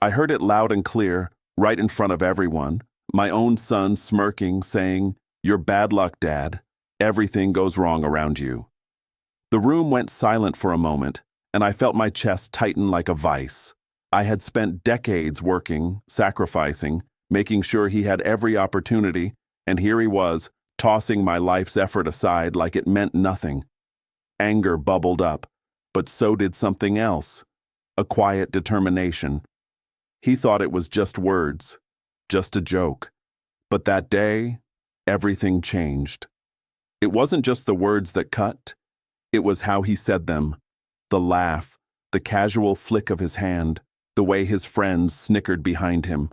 I heard it loud and clear, right in front of everyone. My own son smirking, saying, "You're bad luck, Dad. Everything goes wrong around you." The room went silent for a moment, and I felt my chest tighten like a vice. I had spent decades working, sacrificing, making sure he had every opportunity, and here he was, tossing my life's effort aside like it meant nothing. Anger bubbled up, but so did something else, a quiet determination. He thought it was just words, just a joke. But that day, everything changed. It wasn't just the words that cut, it was how he said them. The laugh, the casual flick of his hand, the way his friends snickered behind him.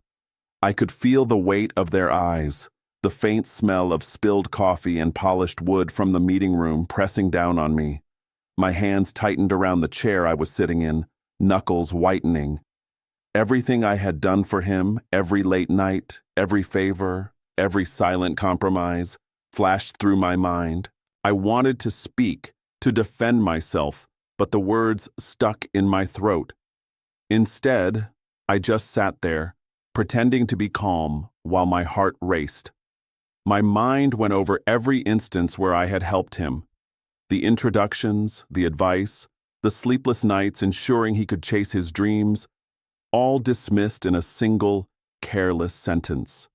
I could feel the weight of their eyes, the faint smell of spilled coffee and polished wood from the meeting room pressing down on me. My hands tightened around the chair I was sitting in, knuckles whitening. Everything I had done for him, every late night, every favor, every silent compromise, flashed through my mind. I wanted to speak, to defend myself, but the words stuck in my throat. Instead, I just sat there, pretending to be calm while my heart raced. My mind went over every instance where I had helped him. The introductions, the advice, the sleepless nights ensuring he could chase his dreams, all dismissed in a single, careless sentence.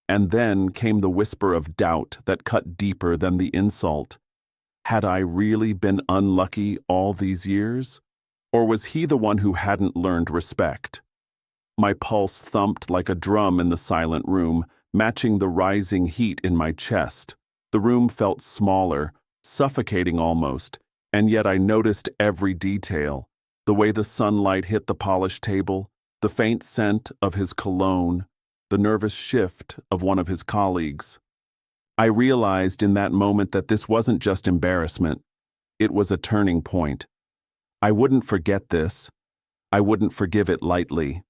And then came the whisper of doubt that cut deeper than the insult. Had I really been unlucky all these years? Or was he the one who hadn't learned respect? My pulse thumped like a drum in the silent room, matching the rising heat in my chest. The room felt smaller, suffocating almost, and yet I noticed every detail. The way the sunlight hit the polished table, the faint scent of his cologne, the nervous shift of one of his colleagues. I realized in that moment that this wasn't just embarrassment, it was a turning point. I wouldn't forget this. I wouldn't forgive it lightly.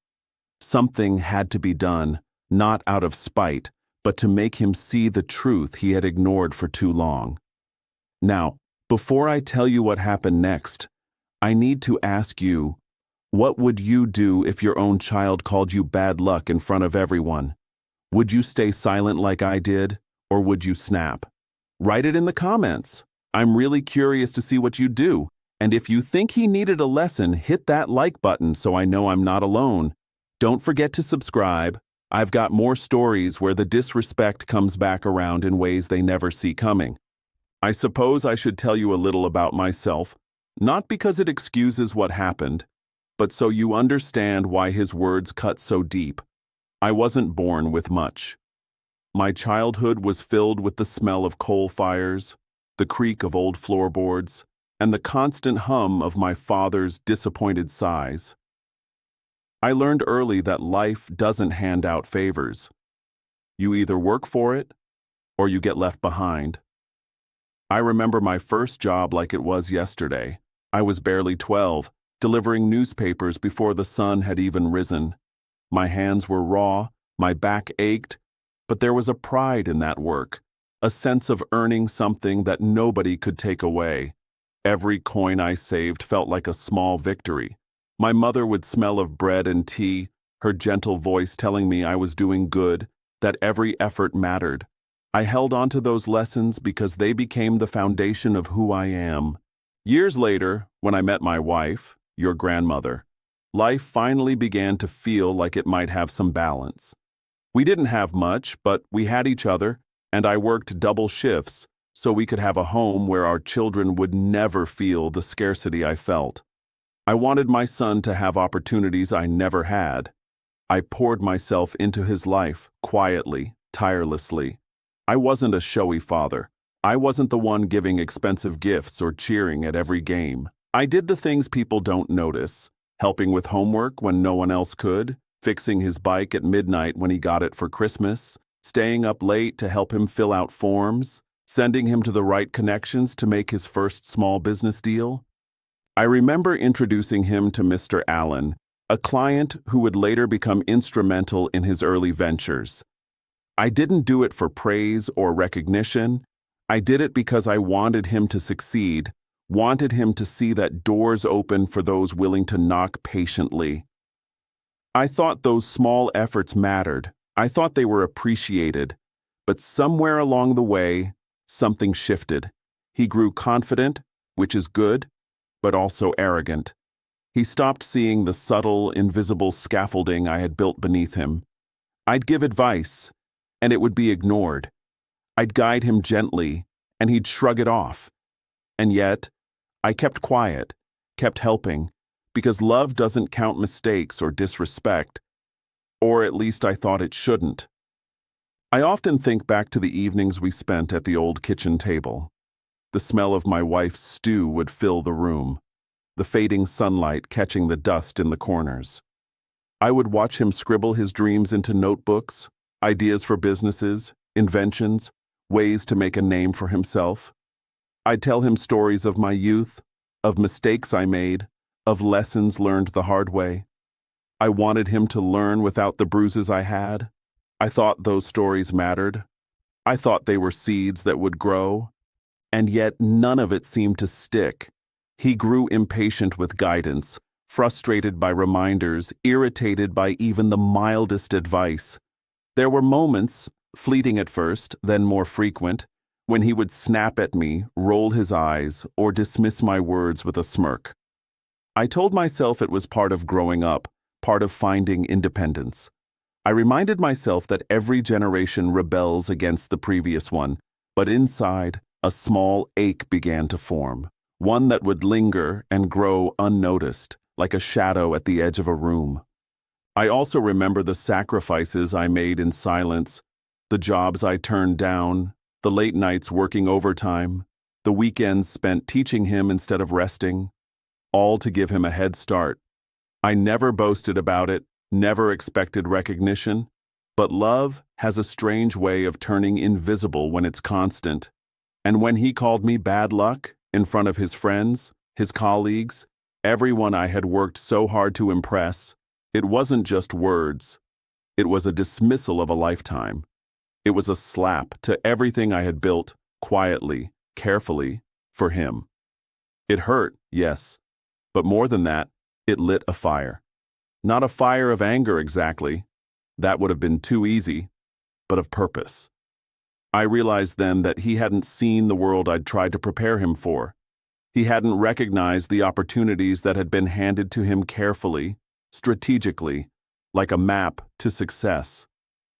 Something had to be done, not out of spite, but to make him see the truth he had ignored for too long. Now, before I tell you what happened next, I need to ask you, what would you do if your own child called you bad luck in front of everyone? Would you stay silent like I did, or would you snap? Write it in the comments. I'm really curious to see what you do. And if you think he needed a lesson, hit that like button so I know I'm not alone. Don't forget to subscribe. I've got more stories where the disrespect comes back around in ways they never see coming. I suppose I should tell you a little about myself, not because it excuses what happened, but so you understand why his words cut so deep. I wasn't born with much. My childhood was filled with the smell of coal fires, the creak of old floorboards, and the constant hum of my father's disappointed sighs. I learned early that life doesn't hand out favors. You either work for it, or you get left behind. I remember my first job like it was yesterday. I was barely 12, delivering newspapers before the sun had even risen. My hands were raw, my back ached, but there was a pride in that work, a sense of earning something that nobody could take away. Every coin I saved felt like a small victory. My mother would smell of bread and tea, her gentle voice telling me I was doing good, that every effort mattered. I held on to those lessons because they became the foundation of who I am. Years later, when I met my wife, your grandmother, life finally began to feel like it might have some balance. We didn't have much, but we had each other, and I worked double shifts so we could have a home where our children would never feel the scarcity I felt. I wanted my son to have opportunities I never had. I poured myself into his life, quietly, tirelessly. I wasn't a showy father. I wasn't the one giving expensive gifts or cheering at every game. I did the things people don't notice, helping with homework when no one else could, fixing his bike at midnight when he got it for Christmas, staying up late to help him fill out forms, sending him to the right connections to make his first small business deal. I remember introducing him to Mr. Allen, a client who would later become instrumental in his early ventures. I didn't do it for praise or recognition. I did it because I wanted him to succeed, wanted him to see that doors open for those willing to knock patiently. I thought those small efforts mattered. I thought they were appreciated. But somewhere along the way, something shifted. He grew confident, which is good, but also arrogant. He stopped seeing the subtle, invisible scaffolding I had built beneath him. I'd give advice, and it would be ignored. I'd guide him gently, and he'd shrug it off. And yet, I kept quiet, kept helping, because love doesn't count mistakes or disrespect, or at least I thought it shouldn't. I often think back to the evenings we spent at the old kitchen table. The smell of my wife's stew would fill the room, the fading sunlight catching the dust in the corners. I would watch him scribble his dreams into notebooks, ideas for businesses, inventions, ways to make a name for himself. I'd tell him stories of my youth, of mistakes I made, of lessons learned the hard way. I wanted him to learn without the bruises I had. I thought those stories mattered. I thought they were seeds that would grow. And yet none of it seemed to stick. He grew impatient with guidance, frustrated by reminders, irritated by even the mildest advice. There were moments, fleeting at first, then more frequent, when he would snap at me, roll his eyes, or dismiss my words with a smirk. I told myself it was part of growing up, part of finding independence. I reminded myself that every generation rebels against the previous one, but inside, a small ache began to form, one that would linger and grow unnoticed, like a shadow at the edge of a room. I also remember the sacrifices I made in silence, the jobs I turned down, the late nights working overtime, the weekends spent teaching him instead of resting, all to give him a head start. I never boasted about it, never expected recognition, but love has a strange way of turning invisible when it's constant. And when he called me bad luck in front of his friends, his colleagues, everyone I had worked so hard to impress, it wasn't just words. It was a dismissal of a lifetime. It was a slap to everything I had built, quietly, carefully, for him. It hurt, yes, but more than that, it lit a fire. Not a fire of anger exactly. That would have been too easy, but of purpose. I realized then that he hadn't seen the world I'd tried to prepare him for. He hadn't recognized the opportunities that had been handed to him carefully, strategically, like a map to success.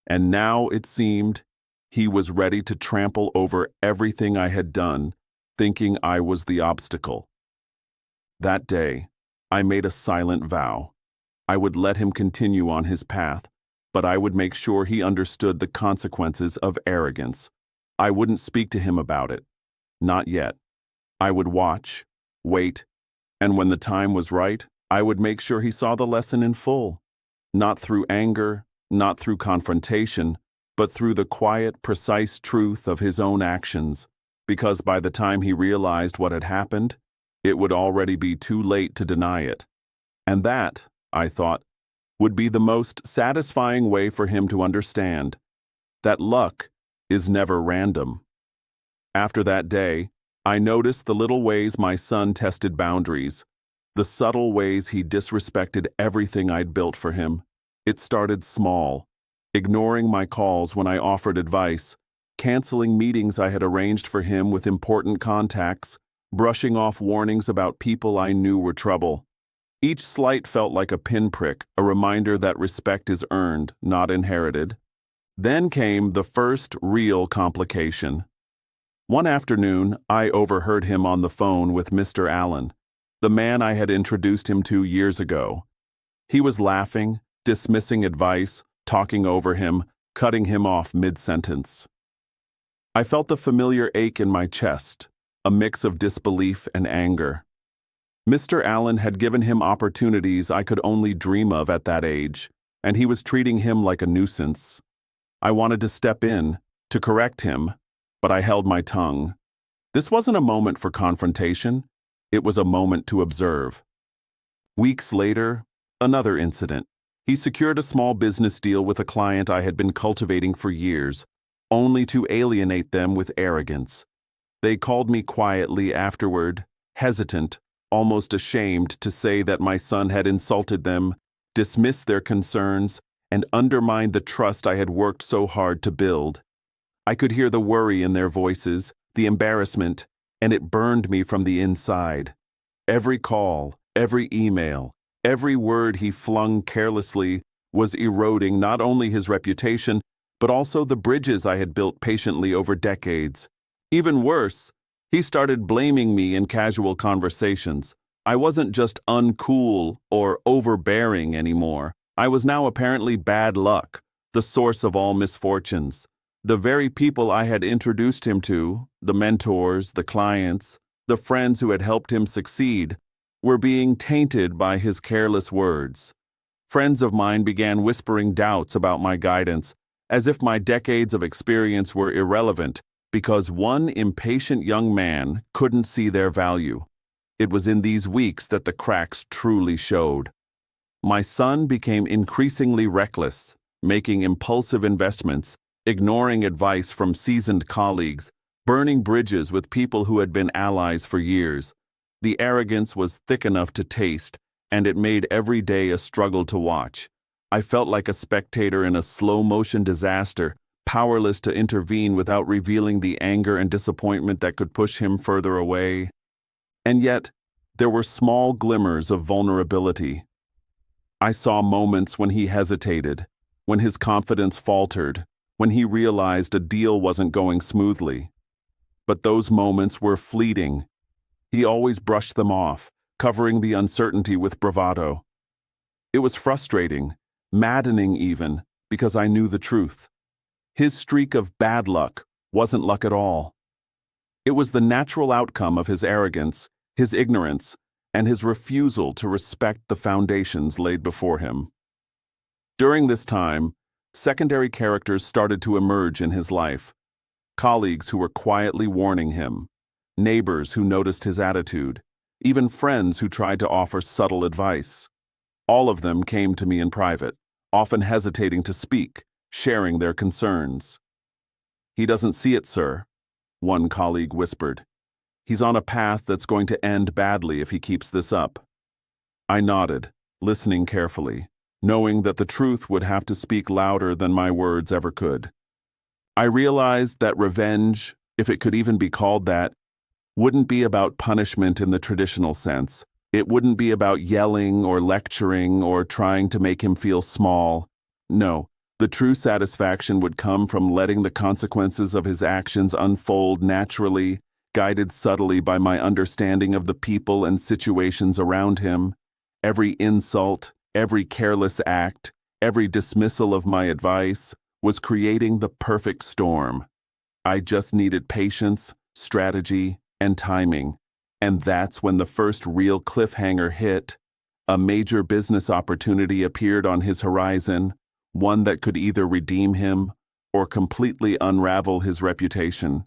And now, it seemed, he was ready to trample over everything I had done, thinking I was the obstacle. That day, I made a silent vow. I would let him continue on his path, but I would make sure he understood the consequences of arrogance. I wouldn't speak to him about it. Not yet. I would watch, wait, and when the time was right, I would make sure he saw the lesson in full. Not through anger, not through confrontation, but through the quiet, precise truth of his own actions, because by the time he realized what had happened, it would already be too late to deny it. And that, I thought, would be the most satisfying way for him to understand that luck is never random. After that day, I noticed the little ways my son tested boundaries, the subtle ways he disrespected everything I'd built for him. It started small, ignoring my calls when I offered advice, canceling meetings I had arranged for him with important contacts, brushing off warnings about people I knew were trouble. Each slight felt like a pinprick, a reminder that respect is earned, not inherited. Then came the first real complication. One afternoon, I overheard him on the phone with Mr. Allen, the man I had introduced him to years ago. He was laughing, dismissing advice, talking over him, cutting him off mid-sentence. I felt the familiar ache in my chest, a mix of disbelief and anger. Mr. Allen had given him opportunities I could only dream of at that age, and he was treating him like a nuisance. I wanted to step in, to correct him, but I held my tongue. This wasn't a moment for confrontation. It was a moment to observe. Weeks later, another incident. He secured a small business deal with a client I had been cultivating for years, only to alienate them with arrogance. They called me quietly afterward, hesitant, almost ashamed to say that my son had insulted them, dismiss their concerns, and undermine the trust I had worked so hard to build. I could hear the worry in their voices, the embarrassment, and it burned me from the inside. Every call, every email, every word he flung carelessly was eroding not only his reputation, but also the bridges I had built patiently over decades. Even worse, he started blaming me in casual conversations. I wasn't just uncool or overbearing anymore. I was now apparently bad luck, the source of all misfortunes. The very people I had introduced him to, the mentors, the clients, the friends who had helped him succeed, were being tainted by his careless words. Friends of mine began whispering doubts about my guidance, as if my decades of experience were irrelevant because one impatient young man couldn't see their value. It was in these weeks that the cracks truly showed. My son became increasingly reckless, making impulsive investments, ignoring advice from seasoned colleagues, burning bridges with people who had been allies for years. The arrogance was thick enough to taste, and it made every day a struggle to watch. I felt like a spectator in a slow-motion disaster, powerless to intervene without revealing the anger and disappointment that could push him further away. And yet, there were small glimmers of vulnerability. I saw moments when he hesitated, when his confidence faltered, when he realized a deal wasn't going smoothly. But those moments were fleeting. He always brushed them off, covering the uncertainty with bravado. It was frustrating, maddening even, because I knew the truth. His streak of bad luck wasn't luck at all. It was the natural outcome of his arrogance, his ignorance, and his refusal to respect the foundations laid before him. During this time, secondary characters started to emerge in his life. Colleagues who were quietly warning him, neighbors who noticed his attitude, even friends who tried to offer subtle advice. All of them came to me in private, often hesitating to speak, sharing their concerns. "He doesn't see it, sir," one colleague whispered. "He's on a path that's going to end badly if he keeps this up." I nodded, listening carefully, knowing that the truth would have to speak louder than my words ever could. I realized that revenge, if it could even be called that, wouldn't be about punishment in the traditional sense. It wouldn't be about yelling or lecturing or trying to make him feel small. No, the true satisfaction would come from letting the consequences of his actions unfold naturally, guided subtly by my understanding of the people and situations around him. Every insult, every careless act, every dismissal of my advice was creating the perfect storm. I just needed patience, strategy, and timing. And that's when the first real cliffhanger hit. A major business opportunity appeared on his horizon, one that could either redeem him or completely unravel his reputation.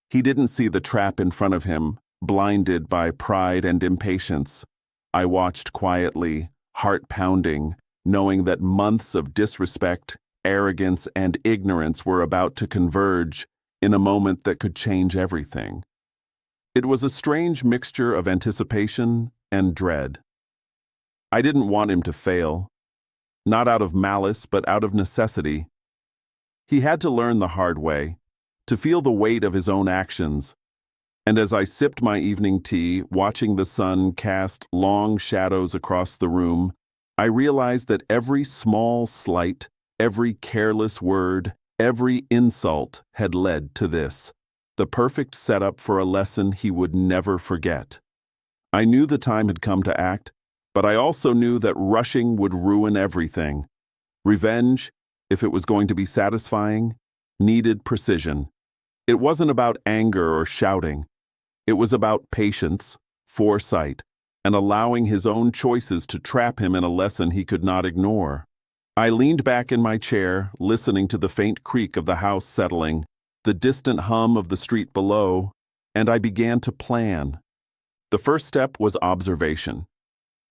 He didn't see the trap in front of him, blinded by pride and impatience. I watched quietly, heart pounding, knowing that months of disrespect, arrogance, and ignorance were about to converge in a moment that could change everything. It was a strange mixture of anticipation and dread. I didn't want him to fail, not out of malice but out of necessity. He had to learn the hard way, to feel the weight of his own actions. And as I sipped my evening tea, watching the sun cast long shadows across the room, I realized that every small slight, every careless word, every insult had led to this, the perfect setup for a lesson he would never forget. I knew the time had come to act, but I also knew that rushing would ruin everything. Revenge, if it was going to be satisfying, needed precision. It wasn't about anger or shouting. It was about patience, foresight, and allowing his own choices to trap him in a lesson he could not ignore. I leaned back in my chair, listening to the faint creak of the house settling, the distant hum of the street below, and I began to plan. The first step was observation.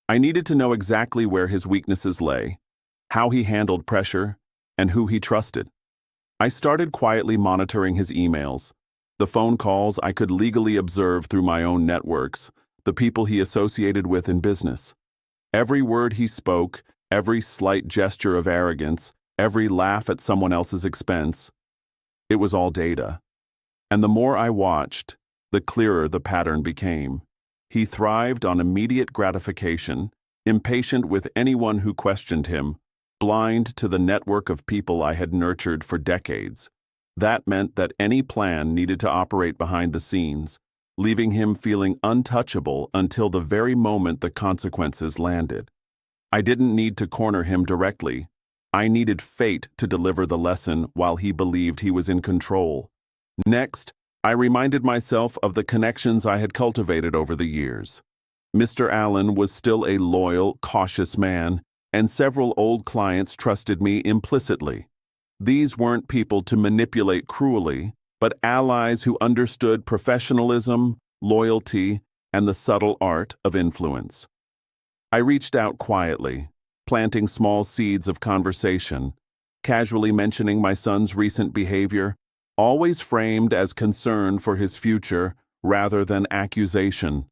I needed to know exactly where his weaknesses lay, how he handled pressure, and who he trusted. I started quietly monitoring his emails, the phone calls I could legally observe through my own networks, the people he associated with in business. Every word he spoke, Every slight gesture of arrogance, every laugh at someone else's expense, it was all data. And the more I watched, the clearer the pattern became. He thrived on immediate gratification, impatient with anyone who questioned him, blind to the network of people I had nurtured for decades. That meant that any plan needed to operate behind the scenes, leaving him feeling untouchable until the very moment the consequences landed. I didn't need to corner him directly. I needed fate to deliver the lesson while he believed he was in control. Next, I reminded myself of the connections I had cultivated over the years. Mr. Allen was still a loyal, cautious man, and several old clients trusted me implicitly. These weren't people to manipulate cruelly, but allies who understood professionalism, loyalty, and the subtle art of influence. I reached out quietly, planting small seeds of conversation, casually mentioning my son's recent behavior, always framed as concern for his future rather than accusation.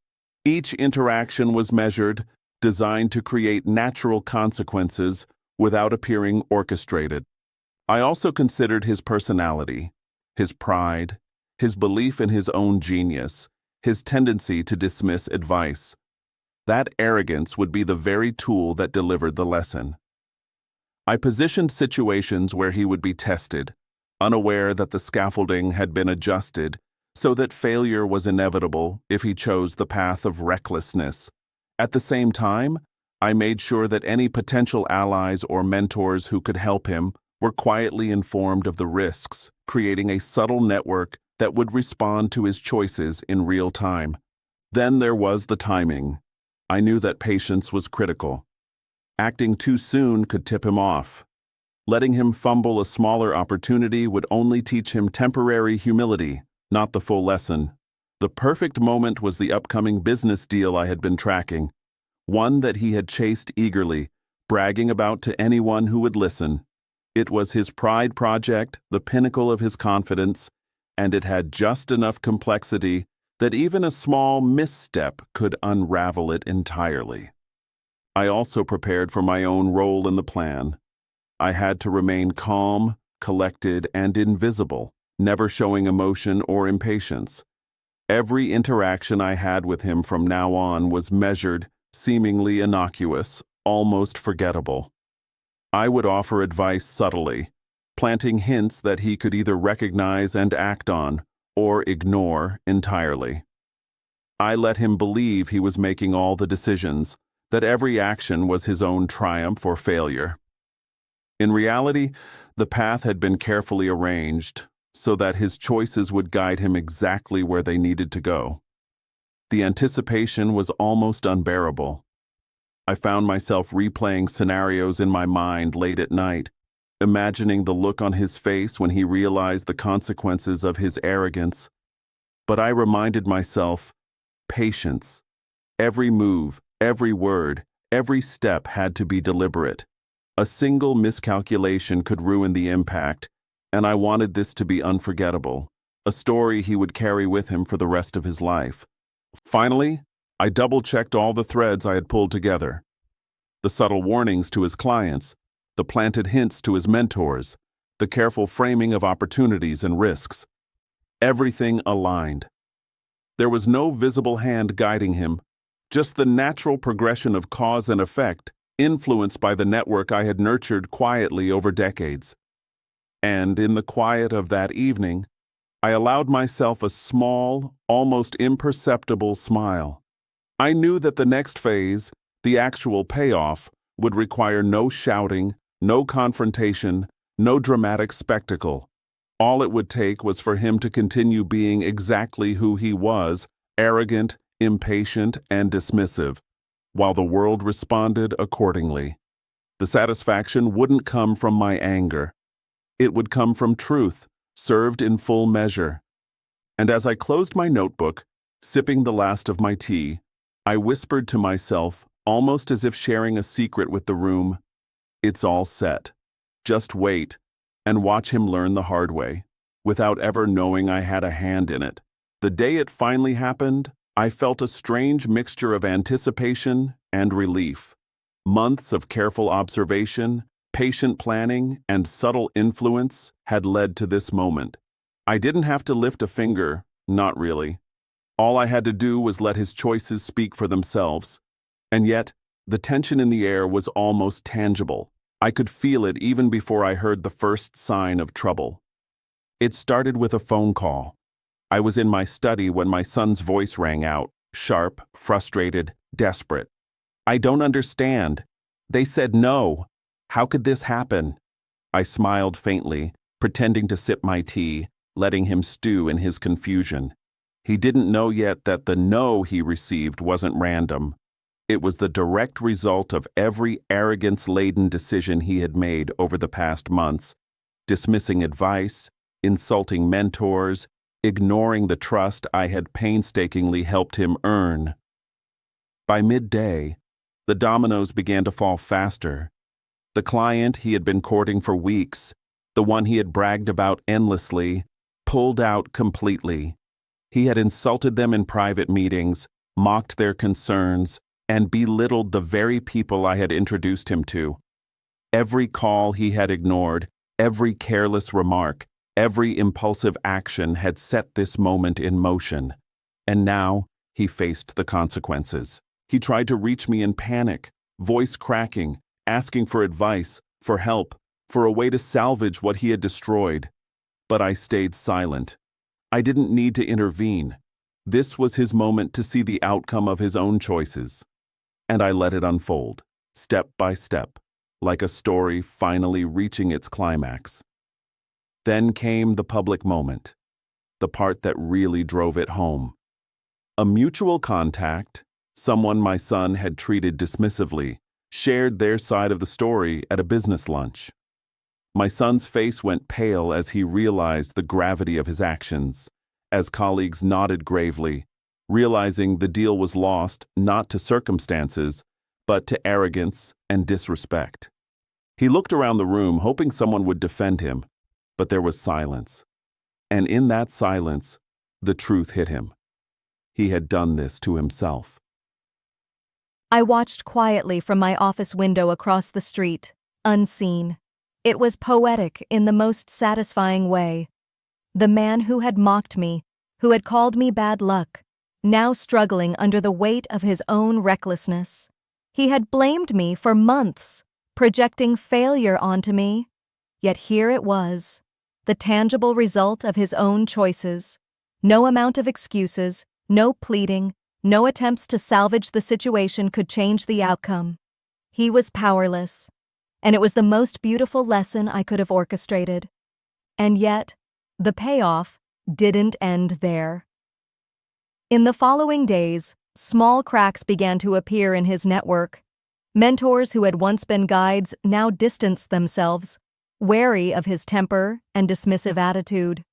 Each interaction was measured, designed to create natural consequences without appearing orchestrated. I also considered his personality, his pride, his belief in his own genius, his tendency to dismiss advice. That arrogance would be the very tool that delivered the lesson. I positioned situations where he would be tested, unaware that the scaffolding had been adjusted so that failure was inevitable if he chose the path of recklessness. At the same time, I made sure that any potential allies or mentors who could help him were quietly informed of the risks, creating a subtle network that would respond to his choices in real time. Then there was the timing. I knew that patience was critical. Acting too soon could tip him off. Letting him fumble a smaller opportunity would only teach him temporary humility, not the full lesson. The perfect moment was the upcoming business deal I had been tracking, one that he had chased eagerly, bragging about to anyone who would listen. It was his pride project, the pinnacle of his confidence, and it had just enough complexity that even a small misstep could unravel it entirely. I also prepared for my own role in the plan. I had to remain calm, collected, and invisible, never showing emotion or impatience. Every interaction I had with him from now on was measured, seemingly innocuous, almost forgettable. I would offer advice subtly, planting hints that he could either recognize and act on, or ignore entirely. I let him believe he was making all the decisions, that every action was his own triumph or failure. In reality, the path had been carefully arranged so that his choices would guide him exactly where they needed to go. The anticipation was almost unbearable. I found myself replaying scenarios in my mind late at night, imagining the look on his face when he realized the consequences of his arrogance. But I reminded myself, patience. Every move, every word, every step had to be deliberate. A single miscalculation could ruin the impact, and I wanted this to be unforgettable, a story he would carry with him for the rest of his life. Finally, I double-checked all the threads I had pulled together. The subtle warnings to his clients, the planted hints to his mentors, the careful framing of opportunities and risks. Everything aligned. There was no visible hand guiding him, just the natural progression of cause and effect, influenced by the network I had nurtured quietly over decades. And in the quiet of that evening, I allowed myself a small, almost imperceptible smile. I knew that the next phase, the actual payoff, would require no shouting, no confrontation, no dramatic spectacle. All it would take was for him to continue being exactly who he was, arrogant, impatient, and dismissive, while the world responded accordingly. The satisfaction wouldn't come from my anger. It would come from truth, served in full measure. And as I closed my notebook, sipping the last of my tea, I whispered to myself, almost as if sharing a secret with the room, "It's all set. Just wait and watch him learn the hard way," without ever knowing I had a hand in it. The day it finally happened, I felt a strange mixture of anticipation and relief. Months of careful observation, patient planning, and subtle influence had led to this moment. I didn't have to lift a finger, not really. All I had to do was let his choices speak for themselves. And yet, the tension in the air was almost tangible. I could feel it even before I heard the first sign of trouble. It started with a phone call. I was in my study when my son's voice rang out, sharp, frustrated, desperate. "I don't understand. They said no. How could this happen?" I smiled faintly, pretending to sip my tea, letting him stew in his confusion. He didn't know yet that the no he received wasn't random. It was the direct result of every arrogance-laden decision he had made over the past months, dismissing advice, insulting mentors, ignoring the trust I had painstakingly helped him earn. By midday, the dominoes began to fall faster. The client he had been courting for weeks, the one he had bragged about endlessly, pulled out completely. He had insulted them in private meetings, mocked their concerns, and belittled the very people I had introduced him to. Every call he had ignored, every careless remark, every impulsive action had set this moment in motion. And now he faced the consequences. He tried to reach me in panic, voice cracking, asking for advice, for help, for a way to salvage what he had destroyed. But I stayed silent. I didn't need to intervene. This was his moment to see the outcome of his own choices. And I let it unfold, step by step, like a story finally reaching its climax. Then came the public moment, the part that really drove it home. A mutual contact, someone my son had treated dismissively, shared their side of the story at a business lunch. My son's face went pale as he realized the gravity of his actions, as colleagues nodded gravely, realizing the deal was lost not to circumstances, but to arrogance and disrespect. He looked around the room, hoping someone would defend him, but there was silence. And in that silence, the truth hit him. He had done this to himself. I watched quietly from my office window across the street, unseen. It was poetic in the most satisfying way. The man who had mocked me, who had called me bad luck, now struggling under the weight of his own recklessness. He had blamed me for months, projecting failure onto me. Yet here it was, the tangible result of his own choices. No amount of excuses, no pleading, no attempts to salvage the situation could change the outcome. He was powerless, and it was the most beautiful lesson I could have orchestrated. And yet, the payoff didn't end there. In the following days, small cracks began to appear in his network. Mentors who had once been guides now distanced themselves, wary of his temper and dismissive attitude.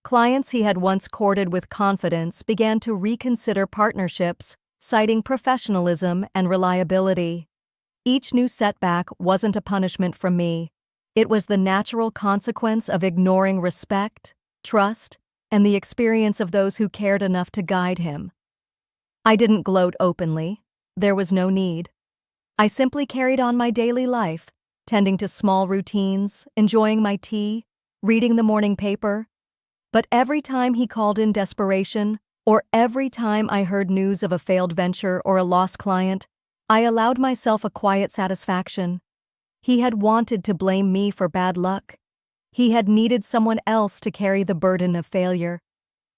Clients he had once courted with confidence began to reconsider partnerships, citing professionalism and reliability. Each new setback wasn't a punishment from me. It was the natural consequence of ignoring respect, trust, and the experience of those who cared enough to guide him. I didn't gloat openly. There was no need. I simply carried on my daily life, tending to small routines, enjoying my tea, reading the morning paper. But every time he called in desperation, or every time I heard news of a failed venture or a lost client, I allowed myself a quiet satisfaction. He had wanted to blame me for bad luck. He had needed someone else to carry the burden of failure.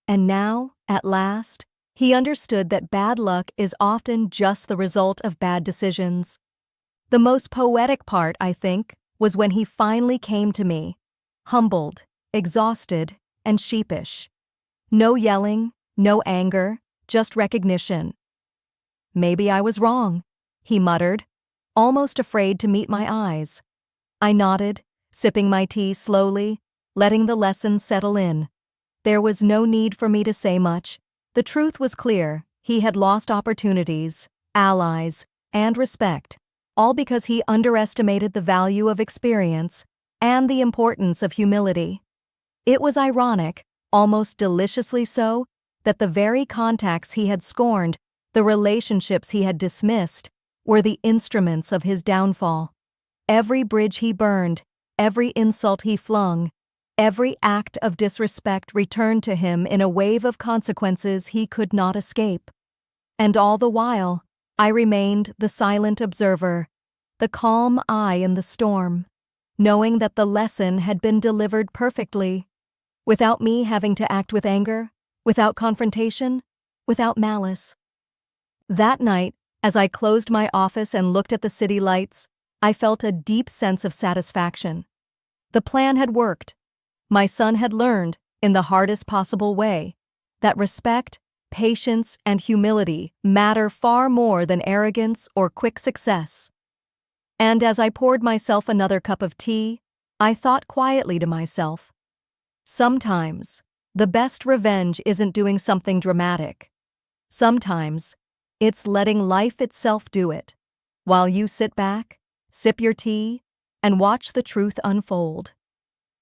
And now, at last, he understood that bad luck is often just the result of bad decisions. The most poetic part, I think, was when he finally came to me, humbled, exhausted, and sheepish. No yelling, no anger, just recognition. "Maybe I was wrong," he muttered, almost afraid to meet my eyes. I nodded, sipping my tea slowly, letting the lesson settle in. There was no need for me to say much. The truth was clear. He had lost opportunities, allies, and respect, all because he underestimated the value of experience and the importance of humility. It was ironic, almost deliciously so, that the very contacts he had scorned, the relationships he had dismissed, were the instruments of his downfall. Every bridge he burned, every insult he flung, every act of disrespect returned to him in a wave of consequences he could not escape. And all the while, I remained the silent observer, the calm eye in the storm, knowing that the lesson had been delivered perfectly, without me having to act with anger, without confrontation, without malice. That night, as I closed my office and looked at the city lights, I felt a deep sense of satisfaction. The plan had worked. My son had learned, in the hardest possible way, that respect, patience, and humility matter far more than arrogance or quick success. And as I poured myself another cup of tea, I thought quietly to myself, sometimes, the best revenge isn't doing something dramatic. Sometimes, it's letting life itself do it, while you sit back, sip your tea, and watch the truth unfold.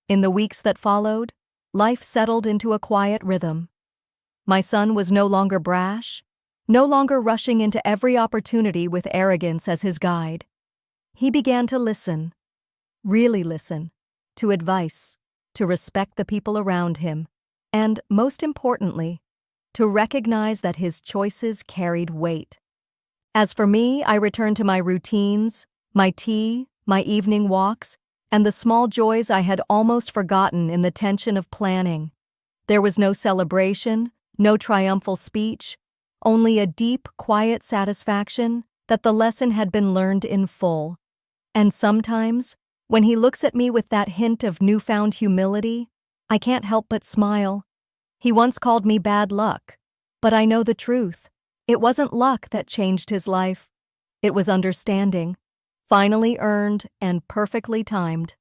In the weeks that followed, life settled into a quiet rhythm. My son was no longer brash, no longer rushing into every opportunity with arrogance as his guide. He began to listen, really listen, to advice, to respect the people around him, and, most importantly, to recognize that his choices carried weight. As for me, I returned to my routines, my tea, my evening walks, and the small joys I had almost forgotten in the tension of planning. There was no celebration, no triumphal speech, only a deep, quiet satisfaction that the lesson had been learned in full. And sometimes, when he looks at me with that hint of newfound humility, I can't help but smile. He once called me bad luck, but I know the truth. It wasn't luck that changed his life. It was understanding, finally earned and perfectly timed.